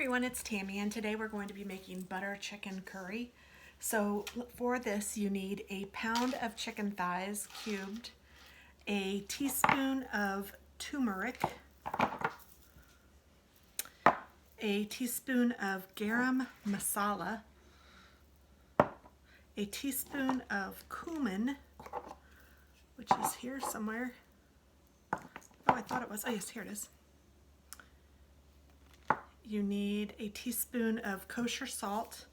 everyone, it's Tammy, and today we're going to be making butter chicken curry. So for this you need a pound of chicken thighs cubed, a teaspoon of turmeric, a teaspoon of garam masala, a teaspoon of cumin, which is here somewhere. Oh, I thought it was. Oh yes, here it is. You need a teaspoon of kosher salt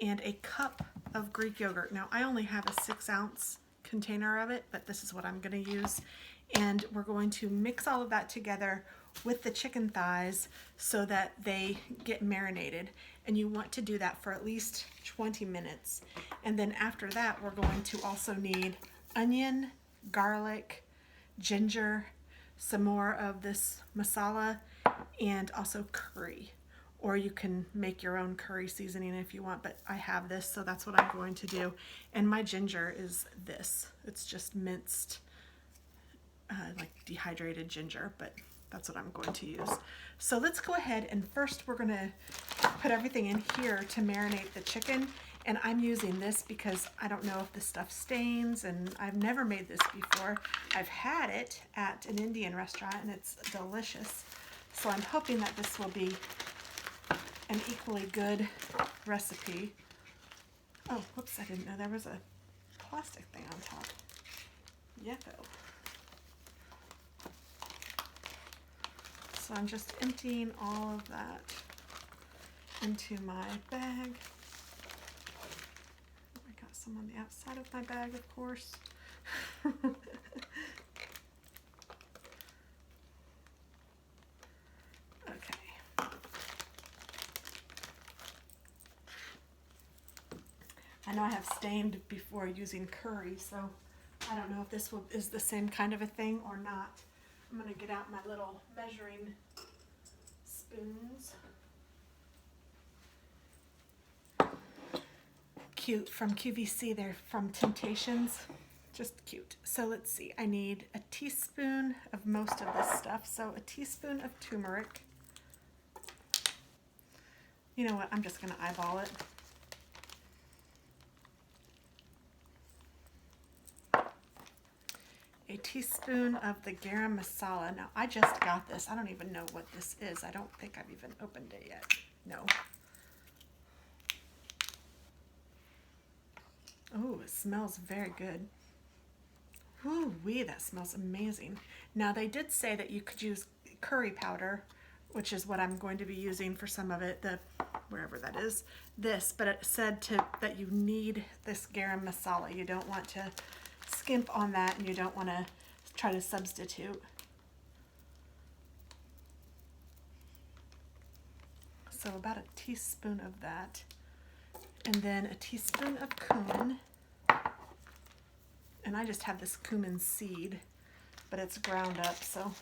and a cup of Greek yogurt. Now I only have a 6-ounce container of it, but this is what I'm going to use. And we're going to mix all of that together with the chicken thighs so that they get marinated. And you want to do that for at least 20 minutes. And then after that, we're going to also need onion, garlic, ginger, some more of this masala, and also curry. Or you can make your own curry seasoning if you want, but I have this, so that's what I'm going to do. And my ginger is this. It's just minced, like dehydrated ginger, but that's what I'm going to use. So let's go ahead and first we're gonna put everything in here to marinate the chicken. And I'm using this because I don't know if this stuff stains, and I've never made this before. I've had it at an Indian restaurant and it's delicious. So I'm hoping that this will be an equally good recipe. Oh, whoops, I didn't know there was a plastic thing on top. Yucko. So I'm just emptying all of that into my bag. I got some on the outside of my bag, of course. I know I have stained before using curry, so I don't know if this is the same kind of a thing or not. I'm going to get out my little measuring spoons. Cute, from QVC, they're from Temptations. Just cute. So let's see, I need a teaspoon of most of this stuff. So a teaspoon of turmeric. You know what, I'm just going to eyeball it. A teaspoon of the garam masala. Now I just got this. I don't even know what this is. I don't think I've even opened it yet. No. Oh, it smells very good. Woo-wee, that smells amazing. Now they did say that you could use curry powder, which is what I'm going to be using for some of it, wherever that is, but it said that you need this garam masala. You don't want to skimp on that, and you don't want to try to substitute. So about a teaspoon of that, and then a teaspoon of cumin. And I just have this cumin seed, but it's ground up, so.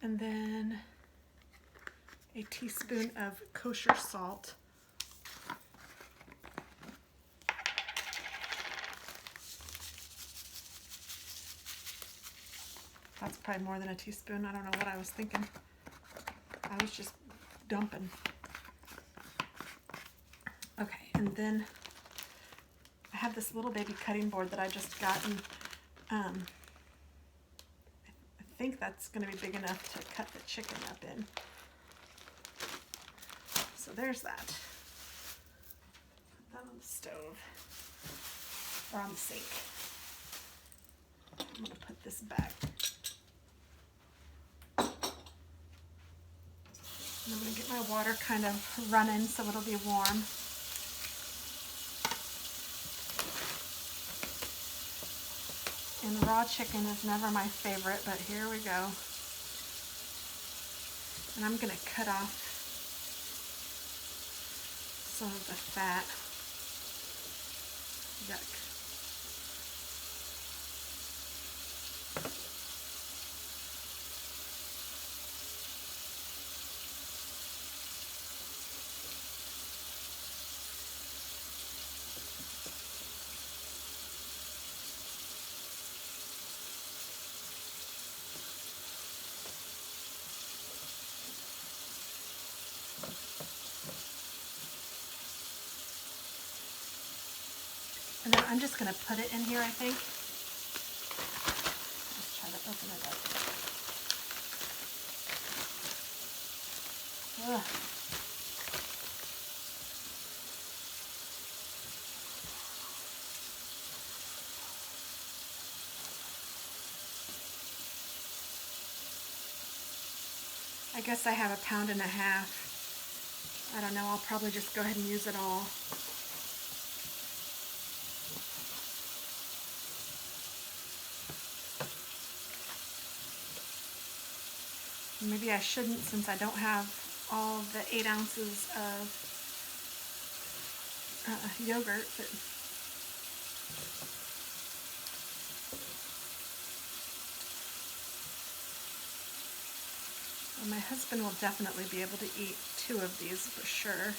And then a teaspoon of kosher salt. That's probably more than a teaspoon. I don't know what I was thinking. I was just dumping. Okay, and then I have this little baby cutting board that I just got, and I think that's going to be big enough to cut the chicken up in. So there's that. Put that on the stove, or on the sink. I'm going to put this back. And I'm going to get my water kind of running so it'll be warm. And raw chicken is never my favorite, but here we go. And I'm going to cut off some of the fat. Yuck. I'm just going to put it in here, I think. Let's try to open it up. Ugh. I guess I have 1.5 pounds. I don't know, I'll probably just go ahead and use it all. Maybe I shouldn't, since I don't have all the 8 ounces of yogurt, but well, my husband will definitely be able to eat 2 of these for sure.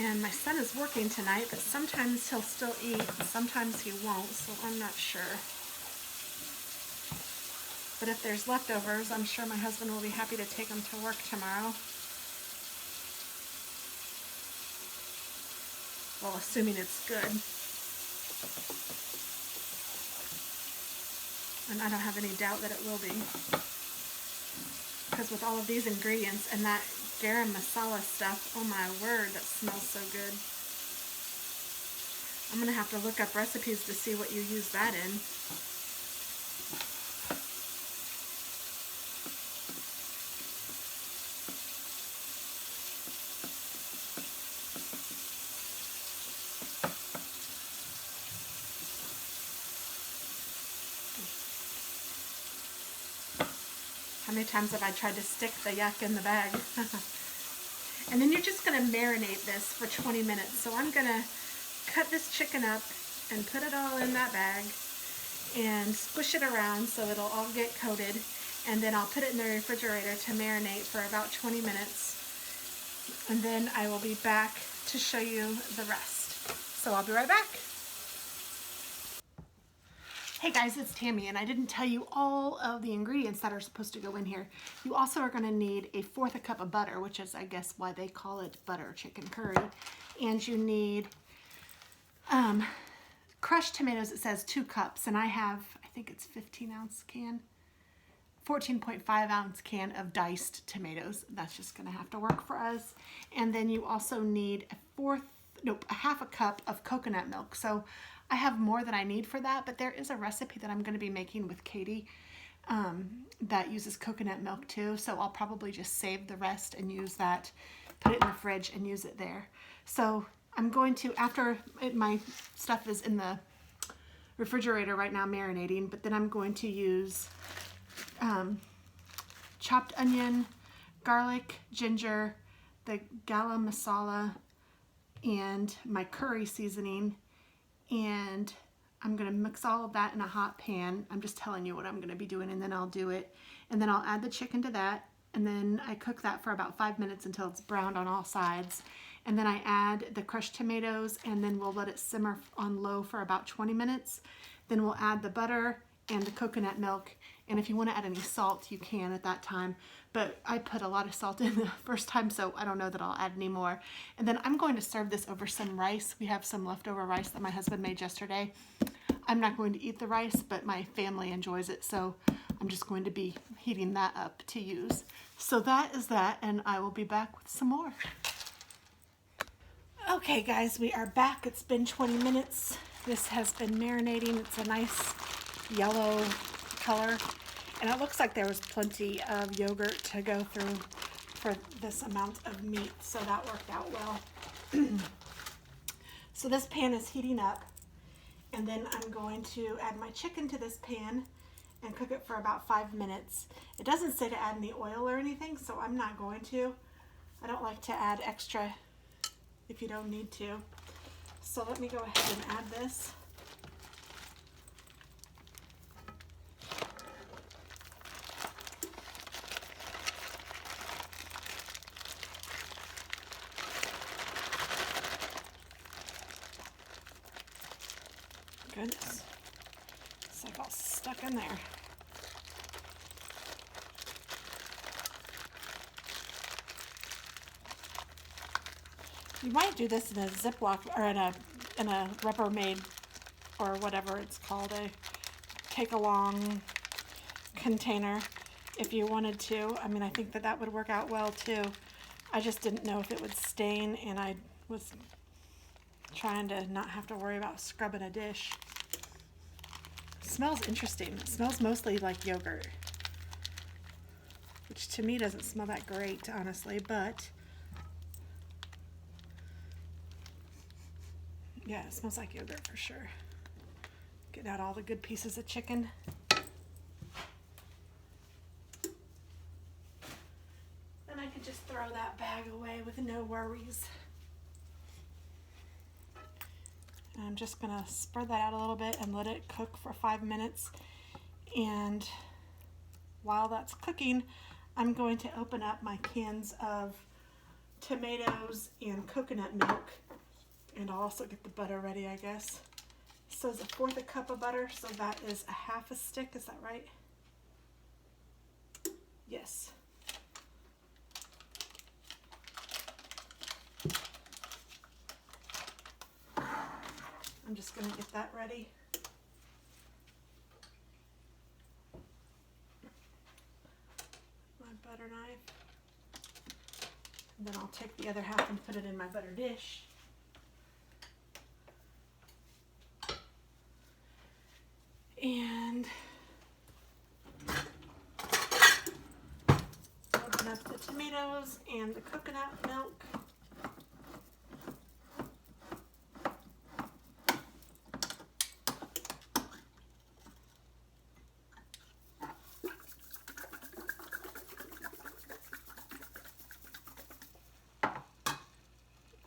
And my son is working tonight, but sometimes he'll still eat, and sometimes he won't, so I'm not sure. But if there's leftovers, I'm sure my husband will be happy to take them to work tomorrow. Well, assuming it's good. And I don't have any doubt that it will be. Because with all of these ingredients and that garam masala stuff, oh my word, that smells so good. I'm going to have to look up recipes to see what you use that in. How many times have I tried to stick the yuck in the bag? And then you're just going to marinate this for 20 minutes. So I'm going to cut this chicken up and put it all in that bag and squish it around so it'll all get coated. And then I'll put it in the refrigerator to marinate for about 20 minutes. And then I will be back to show you the rest. So I'll be right back. Hey guys, it's Tammy, and I didn't tell you all of the ingredients that are supposed to go in here. You also are going to need 1/4 cup of butter, which is, I guess, why they call it butter chicken curry. And you need crushed tomatoes. It says 2 cups, and I have, I think it's 15-ounce can, 14.5 ounce can of diced tomatoes. That's just going to have to work for us. And then you also need 1/2 cup of coconut milk. So I have more than I need for that, but there is a recipe that I'm going to be making with Katie that uses coconut milk too. So I'll probably just save the rest and use that, put it in the fridge and use it there. So I'm going to, after my stuff is in the refrigerator right now marinating, but then I'm going to use chopped onion, garlic, ginger, the garam masala, and my curry seasoning. And I'm going to mix all of that in a hot pan. I'm just telling you what I'm going to be doing, and then I'll do it. And then I'll add the chicken to that, and then I cook that for about 5 minutes until it's browned on all sides. And then I add the crushed tomatoes, and then we'll let it simmer on low for about 20 minutes. Then we'll add the butter and the coconut milk. And if you want to add any salt, you can at that time. But I put a lot of salt in the first time, so I don't know that I'll add any more. And then I'm going to serve this over some rice. We have some leftover rice that my husband made yesterday. I'm not going to eat the rice, but my family enjoys it, so I'm just going to be heating that up to use. So that is that, and I will be back with some more. Okay guys, we are back. It's been 20 minutes. This has been marinating. It's a nice yellow color. And it looks like there was plenty of yogurt to go through for this amount of meat, so that worked out well. So this pan is heating up, and then I'm going to add my chicken to this pan and cook it for about 5 minutes. It doesn't say to add any oil or anything, so I'm not going to. I don't like to add extra if you don't need to. So let me go ahead and add this. goodness. It's like all stuck in there. You might do this in a Ziploc or in a Rubbermaid or whatever it's called, a take-along container if you wanted to. I mean, I think that would work out well too. I just didn't know if it would stain, and I was trying to not have to worry about scrubbing a dish. It smells interesting. It smells mostly like yogurt, which to me doesn't smell that great, honestly, but yeah, it smells like yogurt for sure. Get out all the good pieces of chicken. Then I could just throw that bag away with no worries. And I'm just gonna spread that out a little bit and let it cook for 5 minutes. And while that's cooking, I'm going to open up my cans of tomatoes and coconut milk. And I'll also get the butter ready, I guess. So it's 1/4 cup of butter, so that is 1/2 stick, is that right? Yes. I'm just gonna get that ready. My butter knife. And then I'll take the other half and put it in my butter dish. And open up the tomatoes and the coconut milk.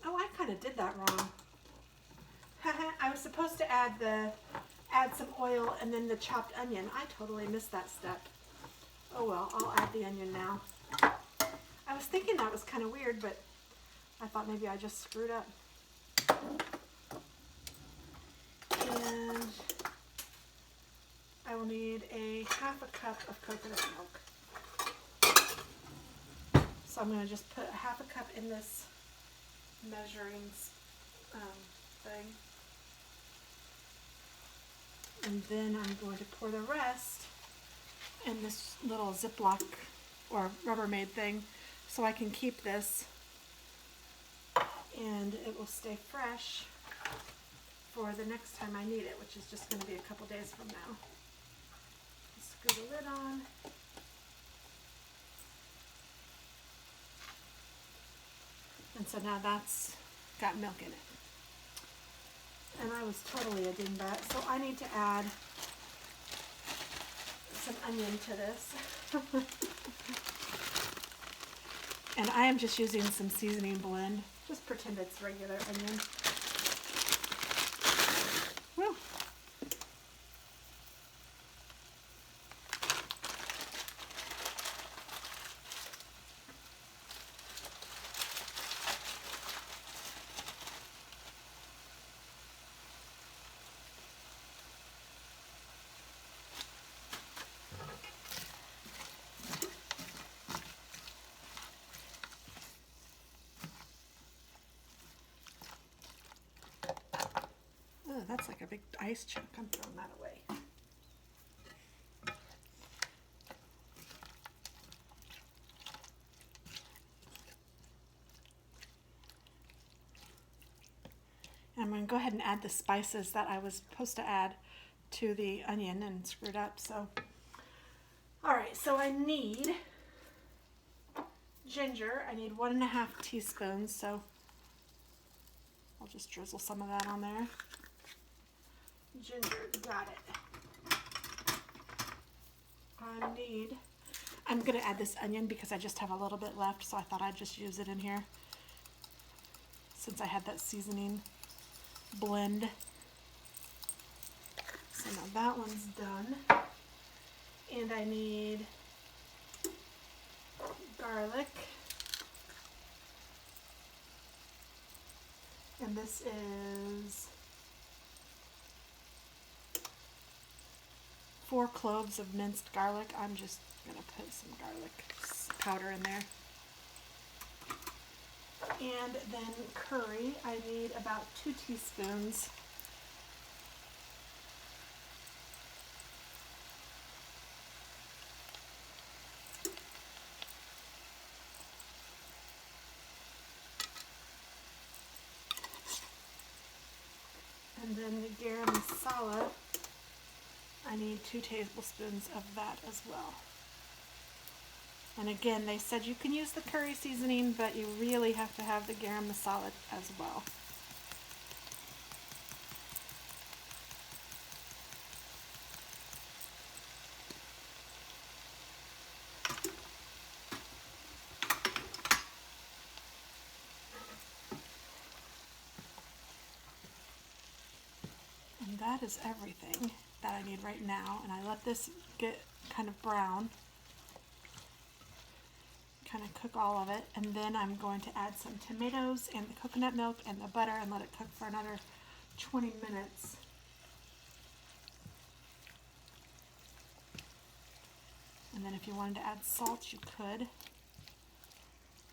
Oh, I kind of did that wrong. I was supposed to add some oil and then the chopped onion. I totally missed that step. Oh well, I'll add the onion now. I was thinking that was kind of weird, but I thought maybe I just screwed up. And I will need 1/2 cup of coconut milk. So I'm going to just put 1/2 cup in this measuring thing. And then I'm going to pour the rest in this little Ziploc or Rubbermaid thing so I can keep this and it will stay fresh for the next time I need it, which is just going to be a couple days from now. Screw the lid on. And so now that's got milk in it. And I was totally a dingbat, so I need to add some onion to this. And I am just using some seasoning blend. Just pretend it's regular onion. Woo. Oh, that's like a big ice chunk. I'm throwing that away. And I'm going to go ahead and add the spices that I was supposed to add to the onion and screwed up. So, all right, so I need ginger. I need 1.5 teaspoons. So I'll just drizzle some of that on there. Ginger, got it. I'm going to add this onion because I just have a little bit left, so I thought I'd just use it in here since I had that seasoning blend. So now that one's done. And I need garlic. And this is 4 cloves of minced garlic. I'm just going to put some garlic powder in there. And then curry, I need about 2 teaspoons. And then the garam masala, I need 2 tablespoons of that as well. And again, they said you can use the curry seasoning, but you really have to have the garam masala as well. And that is everything that I need right now. And I let this get kind of brown. Kind of cook all of it, and then I'm going to add some tomatoes and the coconut milk and the butter and let it cook for another 20 minutes. And then if you wanted to add salt, you could.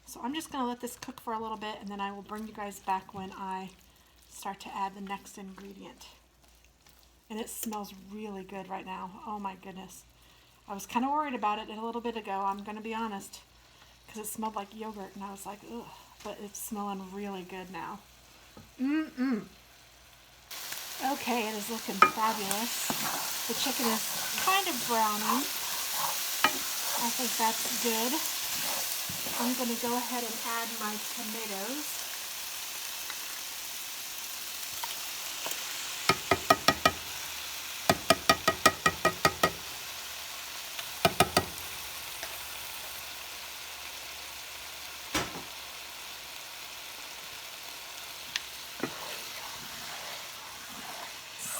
So I'm just going to let this cook for a little bit, and then I will bring you guys back when I start to add the next ingredient. And it smells really good right now. Oh my goodness. I was kind of worried about it a little bit ago, I'm going to be honest, because it smelled like yogurt, and I was like, ugh, but it's smelling really good now. Okay, it is looking fabulous. The chicken is kind of browning. I think that's good. I'm going to go ahead and add my tomatoes.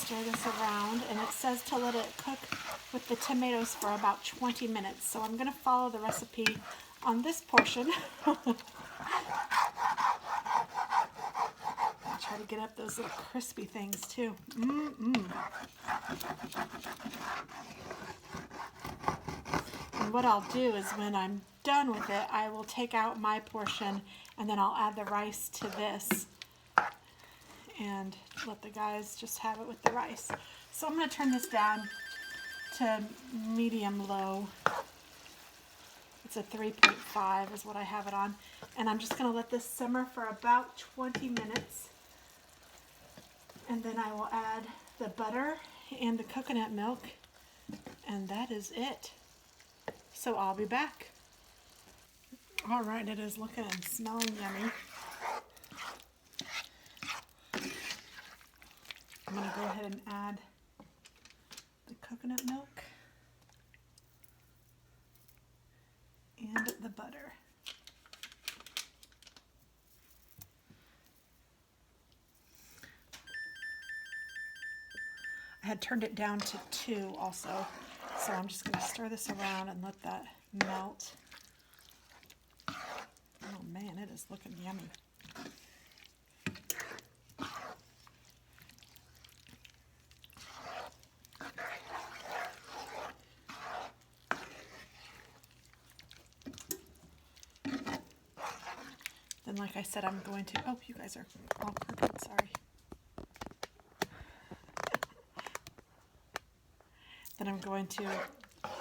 Stir this around, and it says to let it cook with the tomatoes for about 20 minutes. So I'm going to follow the recipe on this portion. Try to get up those little crispy things too. And what I'll do is when I'm done with it, I will take out my portion and then I'll add the rice to this and let the guys just have it with the rice. So I'm going to turn this down to medium-low. It's a 3.5 is what I have it on. And I'm just going to let this simmer for about 20 minutes. And then I will add the butter and the coconut milk. And that is it. So I'll be back. All right, it is looking and smelling yummy. I'm going to go ahead and add the coconut milk and the butter. I had turned it down to 2 also, so I'm just going to stir this around and let that melt. Oh man, it is looking yummy. Then, like I said, I'm going to, oh, you guys are all crooked, sorry. Then I'm going to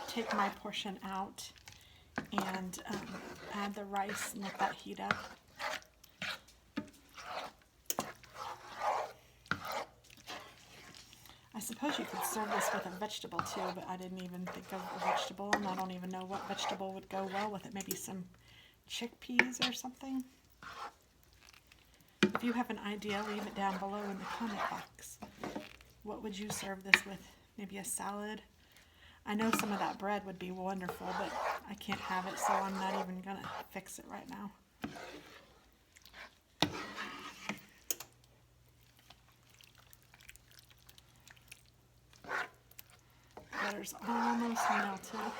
take my portion out and add the rice and let that heat up. I suppose you could serve this with a vegetable too, but I didn't even think of a vegetable, and I don't even know what vegetable would go well with it. Maybe some chickpeas or something. If you have an idea, leave it down below in the comment box. What would you serve this with? Maybe a salad? I know some of that bread would be wonderful, but I can't have it, so I'm not even going to fix it right now. Butter's almost melted.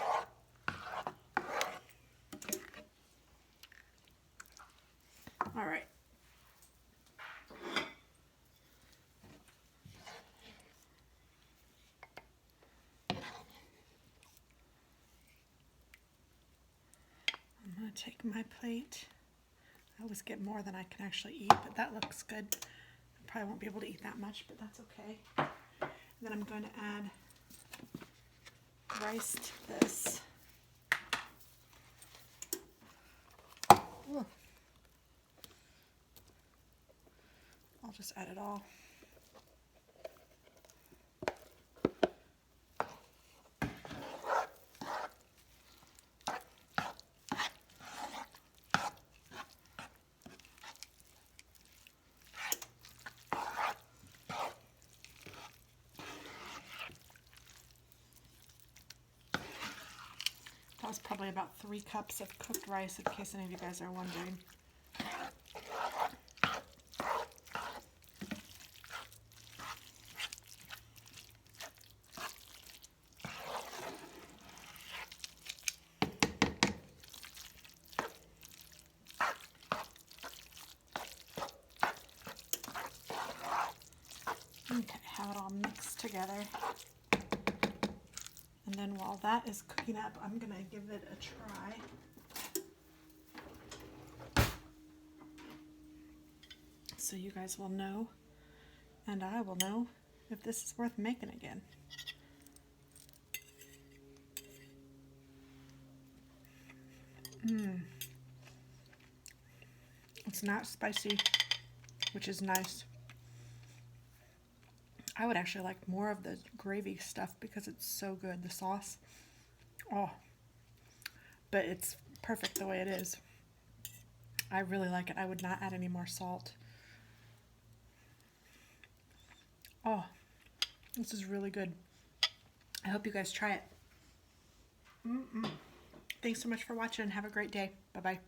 All right. take my plate. I always get more than I can actually eat, but that looks good. I probably won't be able to eat that much, but that's okay. And then I'm going to add rice to this. Ooh. I'll just add it all. That was probably about 3 cups of cooked rice, in case any of you guys are wondering. Okay, have it all mixed together. And then while that is cooking up, I'm going to give it a try. So you guys will know, and I will know, if this is worth making again. It's not spicy, which is nice. I would actually like more of the gravy stuff because it's so good, the sauce. Oh, but it's perfect the way it is. I really like it. I would not add any more salt. Oh, this is really good. I hope you guys try it. Thanks so much for watching and have a great day. Bye-bye.